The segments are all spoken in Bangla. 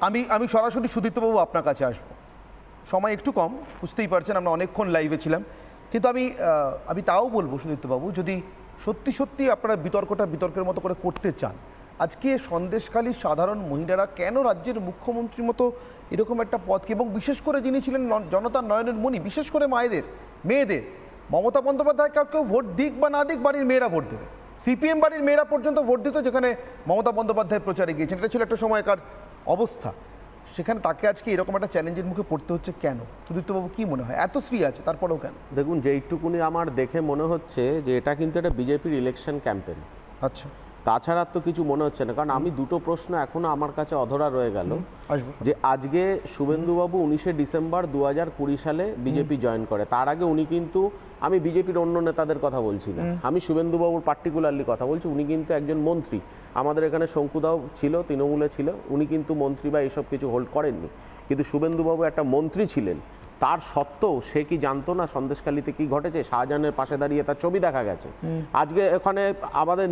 আমি আমি সরাসরি সুদীপ্তবাবু আপনার কাছে আসবো। সময় একটু কম, বুঝতেই পারছেন, আমরা অনেকক্ষণ লাইভে ছিলাম, কিন্তু আমি তাও বলবো সুদীপ্তবাবু, যদি সত্যি সত্যি আপনারা বিতর্কের মতো করে করতে চান, আজকে সন্দেশখালীর সাধারণ মহিলারা কেন রাজ্যের মুখ্যমন্ত্রীর মতো এরকম একটা পদকে, এবং বিশেষ করে যিনি ছিলেন জনতার নয়নের মণি, বিশেষ করে মেয়েদের, মমতা বন্দ্যোপাধ্যায় কেউ ভোট দিক বা না দিক, বাড়ির মেয়েরা ভোট দেবে। সিপিএম বাড়ির মেয়েরা পর্যন্ত ভোট দিত যেখানে মমতা বন্দ্যোপাধ্যায় প্রচারে গিয়েছেন। এটা ছিল একটা সময়কার অবস্থা। সেখানে তাকে আজকে এরকম একটা চ্যালেঞ্জের মুখে পড়তে হচ্ছে কেন? সুদীপ্তবাবু কি মনে হয়, এত স্ত্রী আছে তারপরেও কেন? দেখুন, যেইটুকুনি আমার দেখে মনে হচ্ছে যে এটা কিন্তু একটা বিজেপির ইলেকশন ক্যাম্পেন। আচ্ছা, তাছাড়া তো কিছু মনে হচ্ছে না। কারণ আমি দুটো প্রশ্ন এখনো আমার কাছে অধরা রয়ে গেল, যে আজকে শুভেন্দুবাবু 19শে ডিসেম্বর 2020 সালে বিজেপি জয়েন করে। তার আগে উনি কিন্তু, আমি বিজেপির অন্য নেতাদের কথা বলছি না, আমি শুভেন্দুবাবুর পার্টিকুলারলি কথা বলছি, উনি কিন্তু একজন মন্ত্রী। আমাদের এখানে শঙ্কুদাও ছিল, তৃণমূলে ছিল, উনি কিন্তু মন্ত্রী বা এইসব কিছু হোল্ড করেননি, কিন্তু শুভেন্দুবাবু একটা মন্ত্রী ছিলেন। তার সত্ত্বেও সে কি জানতো না সন্দেশখালীতে কি ঘটেছে? শাহজাহানের পাশে দাঁড়িয়ে তার ছবি দেখা গেছে। আজকে এখানে আমাদের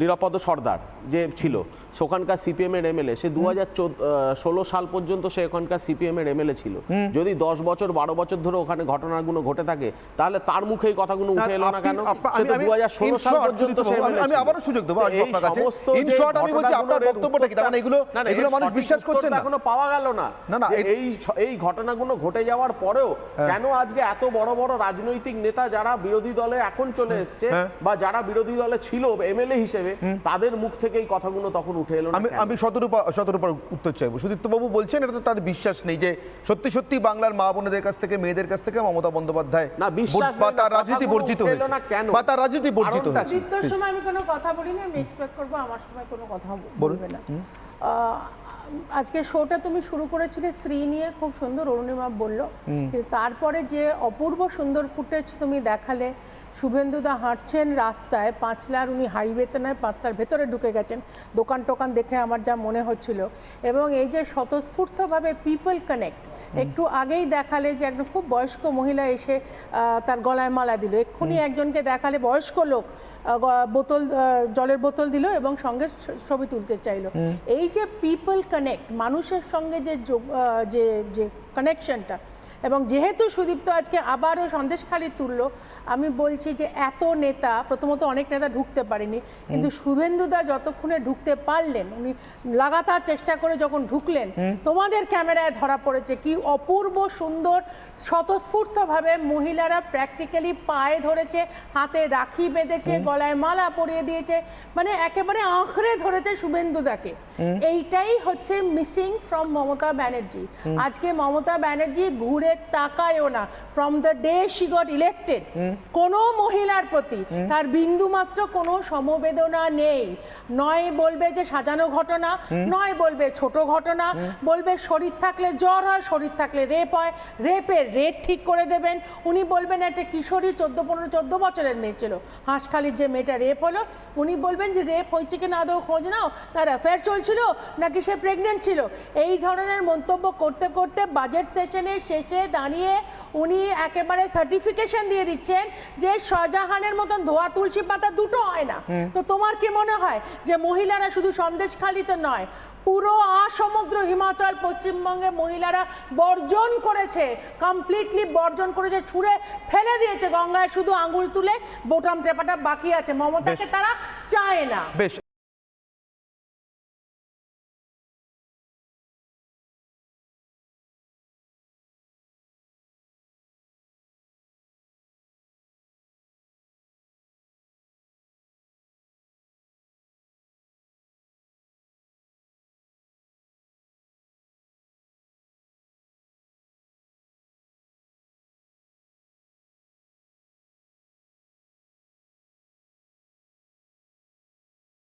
নিরাপদ সর্দার যে ছিল, সেখানকার সিপিএমের এমএলএ, সে 2016 সাল পর্যন্ত সে এখানকার সিপিএমের এমএলএ ছিল। যদি 10 বছর 12 বছর ধরে ওখানে ঘটনাগুলো ঘটে থাকে, তাহলে তার মুখে এই কথাগুলো উঠে এলো না কেন? সে তো 2016 সাল পর্যন্ত সে এমএলএ ছিল। আমি আবারও সুযোগ দেব আপনার কাছে। ইন শর্ট আমি বলছি আপনার বক্তব্যটা কি? মানে এগুলো মানুষ বিশ্বাস করছে না, এখনো পাওয়া গেল না। এই ঘটনাগুলো ঘটে যাওয়ার পরেও কেন আজকে এত বড় বড় রাজনৈতিক নেতা যারা বিরোধী দলে এখন চলে এসছে, বা যারা বিরোধী দলে ছিল এমএলএ হিসেবে, তাদের মুখ থেকে এই কথাগুলো তখন উঠে এলো না? আমি শতরূপা উত্তর চাইবো। সুদীপ্তবাবু বলছেন এটা তো তার বিশ্বাস নেই যে সত্যি সত্যি বাংলার মা বোনেদের কাছ থেকে, মেয়েদের কাছ থেকে মমতা বন্দ্যোপাধ্যায় না বিশ্বাস বা তার রাজনীতি বর্জিত হয়েছে, বা তার রাজনীতি বর্জিত হয়েছে। তোর সময় আমি কোনো কথা বলি না, আমি এক্সপেক্ট করবো আমার সময় কোনো কথা বলবে না। আজকে শোটা তুমি শুরু করেছিলে শ্রী নিয়ে, খুব সুন্দর অরুণিমা বললো, কিন্তু তারপরে যে অপূর্ব সুন্দর ফুটেজ তুমি দেখালে, শুভেন্দুদা হাঁটছেন রাস্তায়, পাঁচলার, উনি হাইওয়েতে নয় পাঁচলার ভেতরে ঢুকে গেছেন, দোকান টোকান দেখে আমার যা মনে হচ্ছিল। এবং এই যে স্বতঃস্ফূর্তভাবে পিপল কানেক্ট, একটু আগেই দেখালে যে একজন খুব বয়স্ক মহিলা এসে তার গলায় মালা দিল, এক্ষুনি একজনকে দেখালে বয়স্ক লোক জলের বোতল দিল এবং সঙ্গে ছবি তুলতে চাইলো। এই যে পিপল কানেক্ট, মানুষের সঙ্গে যে কানেকশনটা, এবং যেহেতু সুদীপ্ত আজকে আবারও সন্দেশখালী তুললো, আমি বলছি যে এত নেতা, প্রথমত অনেক নেতা ঢুকতে পারেনি, কিন্তু শুভেন্দুদা যতক্ষণে ঢুকতে পারলেন, উনি লাগাতার চেষ্টা করে যখন ঢুকলেন, তোমাদের ক্যামেরায় ধরা পড়েছে কি অপূর্ব সুন্দর স্বতঃস্ফূর্তভাবে মহিলারা প্র্যাকটিক্যালি পায়ে ধরেছে, হাতে রাখি বেঁধেছে, গলায় মালা পরিয়ে দিয়েছে, মানে একেবারে আঁকড়ে ধরেছে শুভেন্দুদাকে। এইটাই হচ্ছে মিসিং ফ্রম মমতা ব্যানার্জি। আজকে মমতা ব্যানার্জি ঘুরে তাকায়ও না, from the day she got elected, কোনো মহিলার প্রতি তার বিন্দু মাত্র কোনো সমবেদনা নেই। নয় বলবে যে সাজানো ঘটনা, নয় বলবে ছোট ঘটনা, বলবে শরীর থাকলে জ্বর হয়, শরীর থাকলে রেপ হয়, রেপের রেট ঠিক করে দেবেন। উনি বলবেন একটা কিশোরী 14 বছরের মেয়ে ছিল, হাঁসখালির যে মেয়েটা রেপ হলো, উনি বলবেন যে রেপ হয়েছে কিনা আদৌ খোঁজ নাও, তার অ্যাফেয়ার চলছিল নাকি সে প্রেগনেন্ট ছিল। এই ধরনের মন্তব্য করতে করতে বাজেট সেশনের শেষে দাঁড়িয়ে উনি একেবারে সার্টিফিকেশন দিয়ে দিচ্ছেন যে শাহজাহানের মতন ধোয়া তুলসী পাতা দুটো হয় না। তো তোমার কি মনে হয় যে মহিলারা শুধু সন্দেশখালীতে নয়, পুরো সমগ্র হিমাচল, পশ্চিমবঙ্গে মহিলারা বর্জন করেছে, কমপ্লিটলি বর্জন করেছে, ছুঁড়ে ফেলে দিয়েছে গঙ্গায়, শুধু আঙুল তুলে বোটাম টেপাটা বাকি আছে। মমতাকে তারা চায় না।